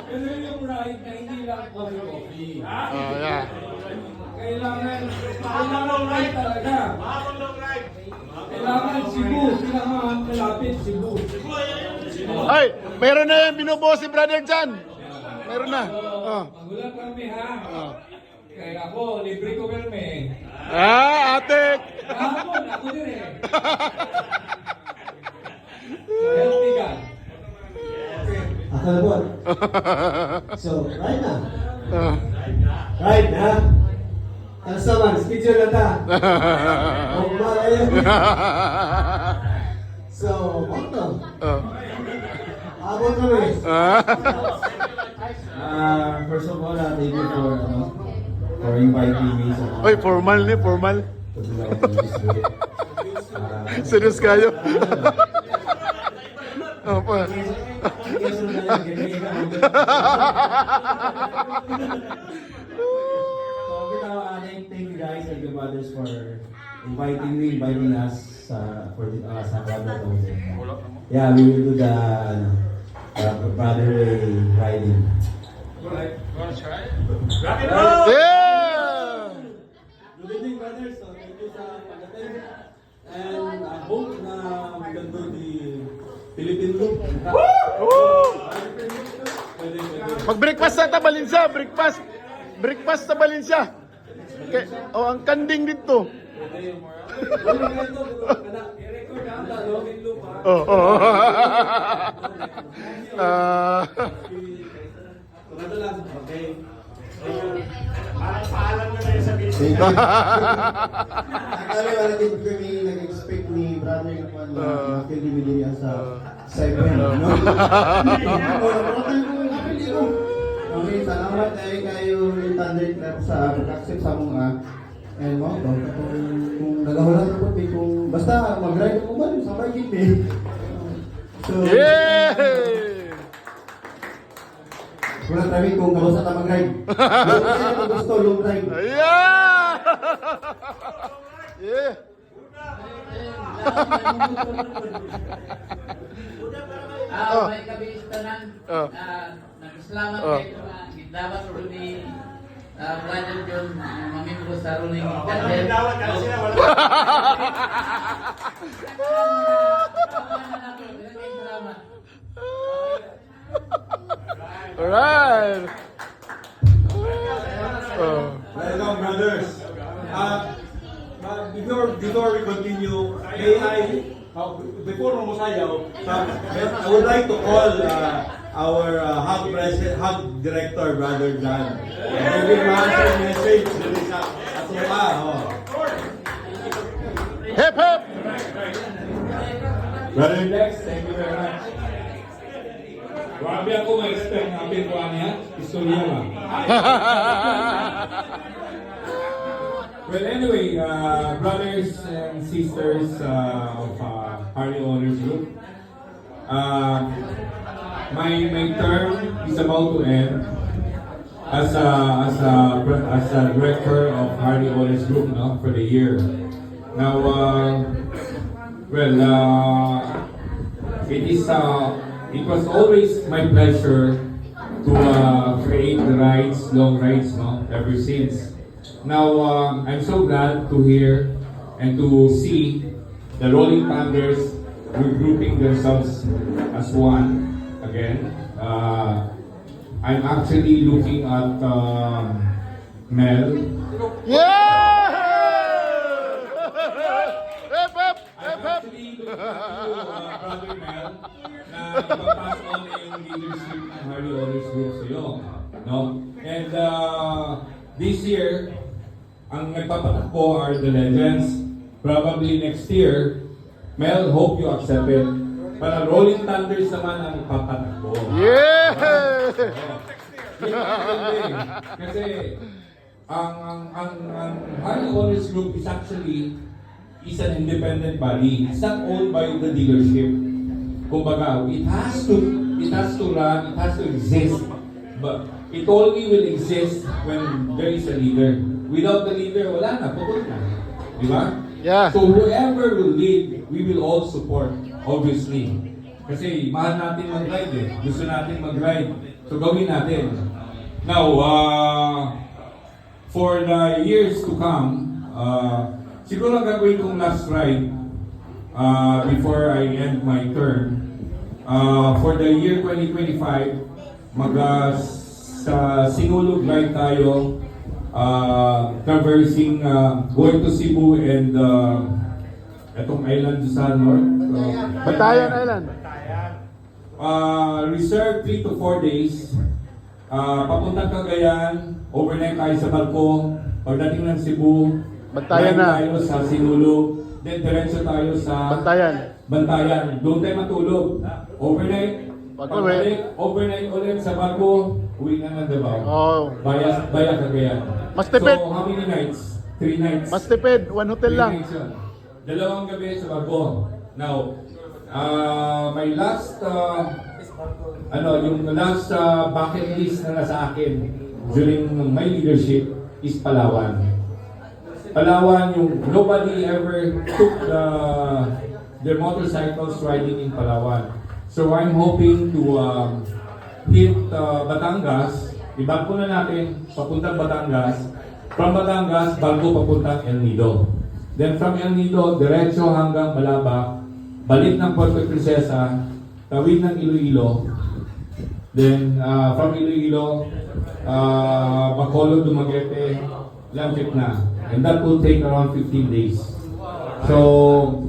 Pero yung right na hindi lang coffee. Yeah. Kailangan right talaga. Kailangan Cebu. Kailangan malapit Cebu. Ay, meron na yan binubuo si Brother Jan. Meron na. Magulang kami ha. Kaya ako, libre ko kami. Atik. Kahapon, ako din eh. Healthy ka. Akalabot. So, right na. Right na. Ano naman, schedule na ta. Ayun. So, ano? Abot kami. First of all, thank you for inviting me sa Oy, formal ni, formal. Serious kayo. Opo. Thank you guys, thank you brothers for inviting us for sa Brother Tone. Yeah, we will do the brother way riding. Yeah! Good evening brothers, so thank you sa pag-attend. And I hope na we can do the Philippine loop. Mag-breakfast na ta, Balinsa. Breakfast. Breakfast sa Balinsa. Okay. Oh, ang kanding dito. Oh, oh. Okay. Parang paalam na tayo sa business. Actually, wala din kami nag-expect ni brother na makilibili niya sa event. Okay, salamat kayo ni Thunderclap sa pag-accept sa mga and mo, kung nagahulan ko kung basta mag-ride mo ba sa biking eh. So, Yeah! wala tayo kung kamusta ka mag-ride. Kung gusto, long ride. Yeah! Yeah! May kabistanan. Nagsalamat Oh. kayo na gitawat ko ni Brother John, mamimbo sa ruling Dawat ka sila, wala. Alright! Welcome, brothers. Before we continue, may I, before mamusayaw, I would like to call our hub president, hub director, Brother John. Maybe master message sa Atoa. Hip hip! Brother, Next, thank you very much. Grabe ako ma-expect ng pintuan niya. Istorya lang. Well, anyway, brothers and sisters of Harley Owners Group, my term is about to end as a director of Harley Owners Group, no, for the year. Now, it was always my pleasure to create the rides, long rides, no, ever since. Now, I'm so glad to hear and to see the Rolling Thunders regrouping themselves as one again. I'm actually looking at Mel. Yeah! Hip hip! Hip hip! Actually, looking at Brother Mel, na ipapass on na yung leadership ng Harley Owners Group sa'yo. No? And this year, ang nagpapatakbo are the legends. Probably next year, Mel, hope you accept it. Para Rolling Thunders naman ang papatakbo. Yeah! Yun ang maganda eh. Kasi ang Harley Owners Group is actually an independent body. It's not owned by the dealership. Kumbaga, it has to run, it has to exist. But it only will exist when there is a leader. Without the leader, wala na, putol na. Di ba? Yeah. So whoever will lead, we will all support, obviously. Kasi mahal natin mag-ride eh. Gusto natin mag-ride. So gawin natin. Now, for the years to come, siguro ang gagawin kong last ride before I end my term, for the year 2025, sa Sinulog ride tayo, traversing, going to Cebu and itong island sa north. Batayan Island. Reserve 3 to 4 days. Papuntang Cagayan, overnight tayo sa barko. Pagdating ng Cebu, Bantayan ride na. tayo sa Sinulog. Then diretso tayo sa Bantayan. Doon tayo matulog. Overnight. Pagbalik, overnight ulit sa barko. Uwi na ng Davao. Oh. Baya Cagayan. Mas tipid. So, how many nights? 3 nights. Mas tipid, one hotel lang. Dalawang gabi sa barko. Now, my last, yung last bucket list na nasa akin during my leadership is Palawan. Palawan, yung nobody ever took their motorcycles riding in Palawan. So I'm hoping to hit Batangas. Ibarko na natin papuntang Batangas. From Batangas, barko papuntang El Nido. Then from El Nido, diretso hanggang Malaba, balik ng Puerto Princesa, tawid ng Iloilo. Then from Iloilo, Bacolod, Dumaguete, Lampic na. And that will take around 15 days. So,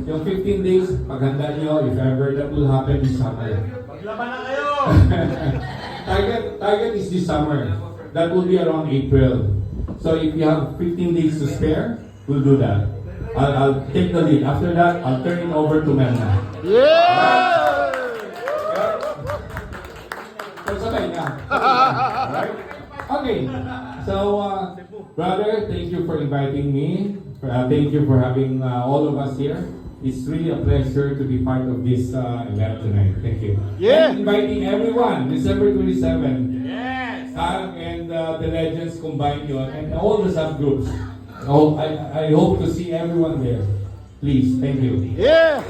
yung 15 days, paghanda nyo, if ever that will happen this summer. Maglaban na kayo! Target is this summer. That will be around April. So if you have 15 days to spare, we'll do that. I'll take the lead. After that, I'll turn it over to Melna. Yeah! So sabay nga. Alright? Okay. So, brother, thank you for inviting me. Thank you for having all of us here. It's really a pleasure to be part of this event tonight. Thank you. Yeah. And inviting everyone, December 27. Yes! And the Legends combined yun, and all the subgroups. Oh, I hope to see everyone there. Please, thank you. Yeah!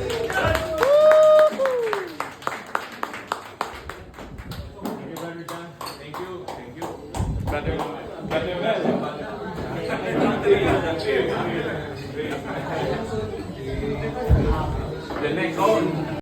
Thank you. Brother Mel. The next